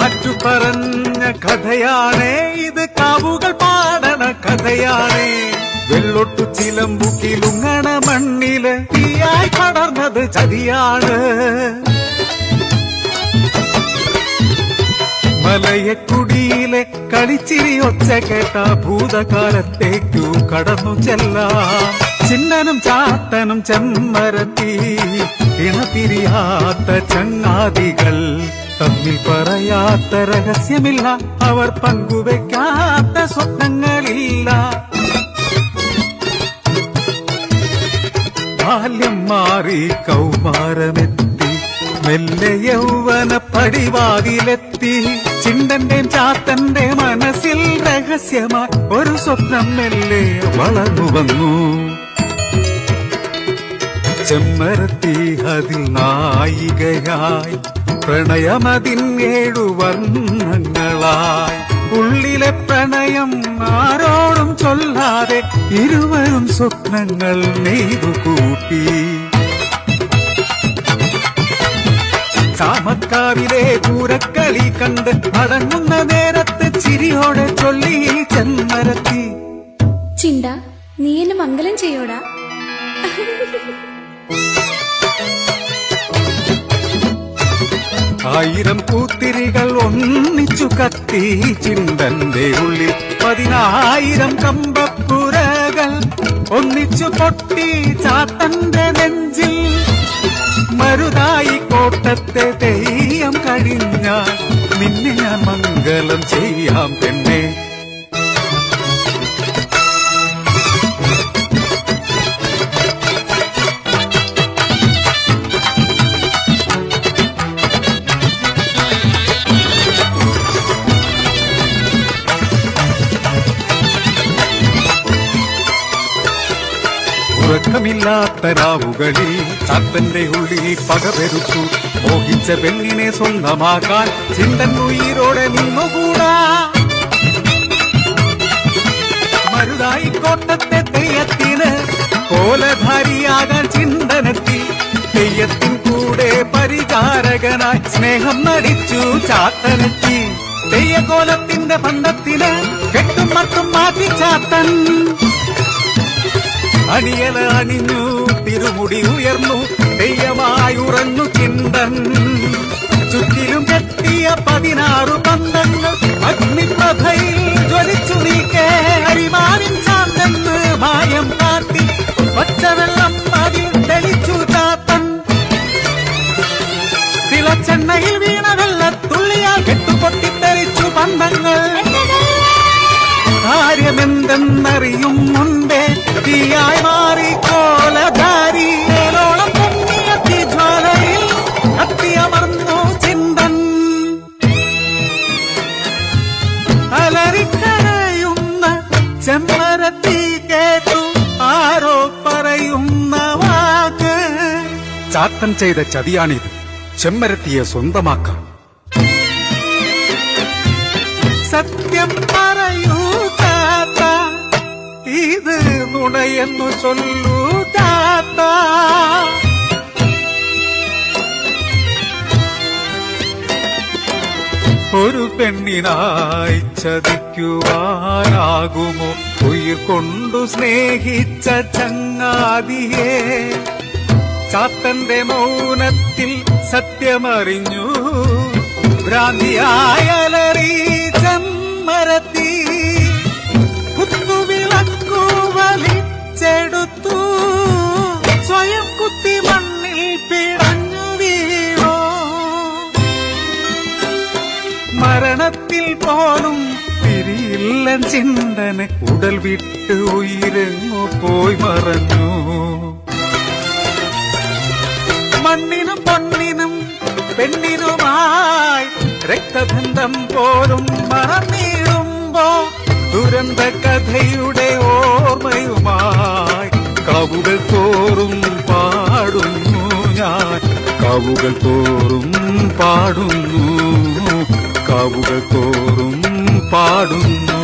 കാറ്റു പറഞ്ഞ കഥയാണേ ഇത്, കാവുകൾ പാടണ കഥയാണേ. വെള്ളൊട്ടു ചിലമ്പുക്കിലുങ്ങണ മണ്ണില് തീയായി പടർന്നത് ചതിയാണ്. മലയക്കുടിയിലെ കളിച്ചിരി ഒച്ച കേട്ട ഭൂതകാലത്തേക്കു കടന്നു ചെല്ലാം. ചിന്നനും ചാത്തനും ചെമ്മരത്തി ഇണപിരിയാത്ത ചങ്ങാതികൾ, തമ്മിൽ പറയാത്ത രഹസ്യമില്ല, അവർ പങ്കുവെക്കാത്ത സ്വപ്നങ്ങളില്ല. ബാല്യം മാറി കൗമാരമെത്തി, മെല്ലെ യൗവന പടിവാതിലെത്തി. ചിണ്ടന്റെയും ചാത്തന്റെ മനസ്സിൽ രഹസ്യമായി ഒരു സ്വപ്നം മെല്ലെ വളർന്നു വന്നു. ചെമ്മരത്തി അതിൽ നായികയായി, പ്രണയമതിൻ 7 വർണ്ണങ്ങളായി. ഉള്ളിലെ പ്രണയം ആരോടും ചൊല്ലാതെ ഇരുവരും സ്വപ്നങ്ങൾ നെയ്തുകൂട്ടി. ചാമക്കാവിലെ പൂരക്കളി കണ്ട് മടങ്ങുന്ന നേരത്ത് ചിരിയോടെ ചൊല്ലി ചെമ്മരത്തി, ചിണ്ട നീ എന്നെ മംഗലം ചെയ്യോടാ. ആയിരം പൂത്തിരികൾ ഒന്നിച്ചു കത്തി ചിണ്ടന്റെ ഉള്ളിൽ 10,000 കമ്പപ്പുരകൾ ഒന്നിച്ചു പൊട്ടി ചാത്തന്റെ നെഞ്ചിൽ. മരുതായി കോട്ടത്തെ തെയ്യം കഴിഞ്ഞാൽ നിന്നെ ഞാൻ മംഗലം ചെയ്യാം പെണ്ണെ. ഉറക്കമില്ലാത്ത രാവുകളിൽ ചാത്തന്റെ ഉള്ളിൽ പകവെറുത്തു. മോഹിച്ച പെണ്ണിനെ സ്വന്തമാക്കാൻ ചിന്തൻ ഉയിരോടെ നിന്നുകൂടാ. മരുതായി കോട്ടത്തെ തെയ്യത്തിന് കോലധാരിയാകാൻ ചിന്തനെത്തി. തെയ്യത്തിൻ കൂടെ പരിചാരകനായി സ്നേഹം നടിച്ചു ചാത്തനെത്തി. തെയ്യകോലത്തിന്റെ ബന്ധത്തിന് കെട്ടും മട്ടും മാറ്റി ചാത്തൻ. അണിയല അണിഞ്ഞു, തിരുമുടി ഉയർന്നു, തെയ്യമായുറഞ്ഞു ചിണ്ടൻ. ചുറ്റിലും കെട്ടിയ 16 പന്തങ്ങൾ അഗ്നിപ്രഭയിൽ ജ്വലിച്ചു നീക്കേ. അരിമാവിൻ ചാന്തെന്ന് മായം കാട്ടി പച്ചവെള്ളം അതിൽ തെളിച്ചു ചാത്തൻ. തിളച്ചെണ്ണയിൽ വീണ വെള്ളത്തുള്ളിയാൽ കെട്ടുപൊട്ടിത്തെറിച്ചു പന്തങ്ങൾ. കാര്യമെന്തെന്നറിയും മുൻപേ തീയായി മാറി കോലധാരി. ഏലോളം പൊങ്ങിയ തീജ്വാലയിൽ കത്തിയമർന്നു ചിന്തൻ. അലറിക്കരയുന്ന ചെമ്മരത്തി കേട്ടു ആരോ പറയുന്ന വാക്ക്. ചാത്തൻ ചെയ്ത ചതിയാണിത്, ചെമ്മരത്തിയെ സ്വന്തമാക്കാം. സത്യം പറയൂ ചാത്ത, ഇത് നുണയെന്നു ചൊല്ലൂ ചാത്ത. ഒരു പെണ്ണിനായി ചതിക്കുവാനാകുമോ ഉയിർ കൊണ്ടു സ്നേഹിച്ച ചങ്ങാതിയെ? ചാത്തന്റെ മൗനത്തിൽ സത്യമറിഞ്ഞു ഭ്രാന്തിയായലറി ചെമ്മരത്തി. കുത്തുവിളക്കു വലിച്ചെടുത്തു, സ്വയം കുത്തി മണ്ണിൽ പിടഞ്ഞു വീണു. മരണത്തിൽ പോലും തിരിയില്ല ചിന്തന്, ഉടൽ വിട്ട് ഉയിരെങ്ങു പോയി മറഞ്ഞു. മണ്ണിനും പൊന്നിനും പെണ്ണിനുമായി രക്തബന്ധം പോലും മറന്നിടുമ്പോ ദുരന്ത കഥയുടെ ഓർമ്മയുമായി കാവുകൾ തോറും പാടുന്നു ഞാൻ. കാവുകൾ തോറും പാടുന്നു, കാവുകൾ തോറും പാടുന്നു.